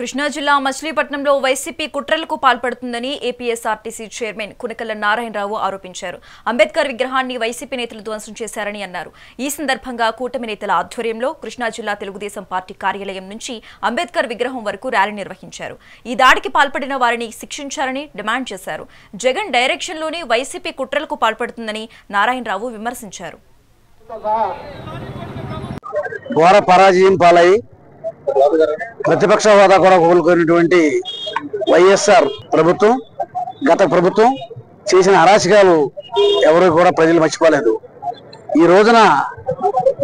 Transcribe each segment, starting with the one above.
కృష్ణా జిల్లా మచిలీపట్నంలో YCP కుట్రలకు పాల్పడుతుందని APSRTC chairman కునకళ్ళ Narayana Rao ఆరోపించారు. అంబేద్కర్ విగ్రహాన్ని వైసీపీ నేతలు ధ్వంసం చేశారని అన్నారు. ఈ సందర్భంగా కూటమి నేతల ఆధ్వర్యంలో కృష్ణా జిల్లా తెలుగుదేశం పార్టీ కార్యాలయం నుంచి అంబేద్కర్ విగ్రహం వరకు ర్యాలీ నిర్వహించారు. ఈ దాడికి పాల్పడిన వారిని శిక్షించాలని డిమాండ్ చేశారు. జగన్ డైరెక్షన్లోనే వైసీపీ కుట్రలకు పాల్పడుతుందని నారాయణరావు విమర్శించారు. ఘోర పరాజయం పాలై ప్రతిపక్ష హోదా కూడా కోలుకున్నటువంటి వైఎస్ఆర్ ప్రభుత్వం గత ప్రభుత్వం చేసిన అరాచకాలు ఎవరు కూడా ప్రజలు మర్చిపోలేదు. ఈ రోజున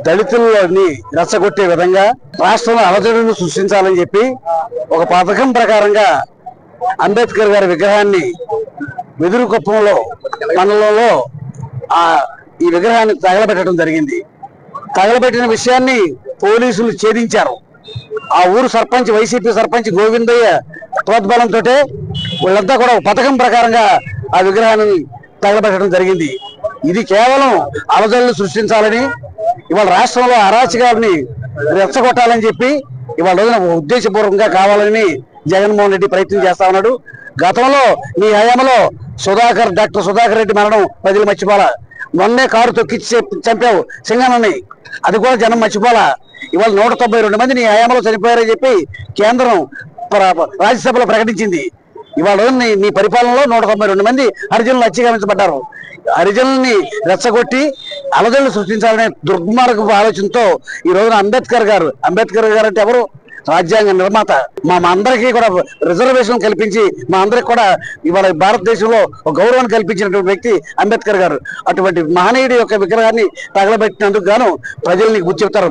దళితులని రెచ్చగొట్టే విధంగా రాష్ట్రంలో అలజడులను సృష్టించాలని చెప్పి ఒక పథకం ప్రకారంగా అంబేద్కర్ గారి విగ్రహాన్ని వెదురుకుప్పంలో మండలంలో ఈ విగ్రహాన్ని తగలబెట్టడం జరిగింది. తగలబెట్టిన విషయాన్ని పోలీసులు ఛేదించారు. ఆ ఊరు సర్పంచ్ వైసీపీ సర్పంచ్ గోవిందయ్య ప్రోద్బలంతో వీళ్ళంతా కూడా పథకం ప్రకారంగా ఆ విగ్రహాన్ని తగలబెట్టడం జరిగింది. ఇది కేవలం అలజడులు సృష్టించాలని, ఇవాళ రాష్ట్రంలో అరాచకాలని రెచ్చగొట్టాలని చెప్పి ఇవాళ రోజున ఉద్దేశపూర్వకంగా కావాలని జగన్మోహన్ రెడ్డి ప్రయత్నం చేస్తా ఉన్నాడు. గతంలో మీ హయాంలో డాక్టర్ సుధాకర్ రెడ్డి మరణం ప్రజలు మర్చిపోలా. మొన్నే కారు తొక్కిచ్చి చంపావు సింగనని, అది కూడా జనం మర్చిపోలా. ఇవాళ 192 మంది నీ హయాంలో చనిపోయారని చెప్పి కేంద్రం రాజ్యసభలో ప్రకటించింది. ఇవాళ నీ పరిపాలనలో 192 మంది హరిజనులు హత్యగావించబడ్డారు. హరిజనుల్ని రెచ్చగొట్టి అలజడులు సృష్టించాలనే దుర్మార్గపు ఆలోచనతో ఈ రోజున అంబేద్కర్ గారు అంటే ఎవరు? రాజ్యాంగ నిర్మాత. మా అందరికీ కూడా రిజర్వేషన్ కల్పించి మా అందరికి కూడా ఇవాళ భారతదేశంలో ఒక గౌరవాన్ని కల్పించినటువంటి వ్యక్తి అంబేద్కర్ గారు. అటువంటి మహనీయుడి యొక్క విగ్రహాన్ని తగలబెట్టినందుకు గాను ప్రజల్ని గుర్తు చెప్తారు.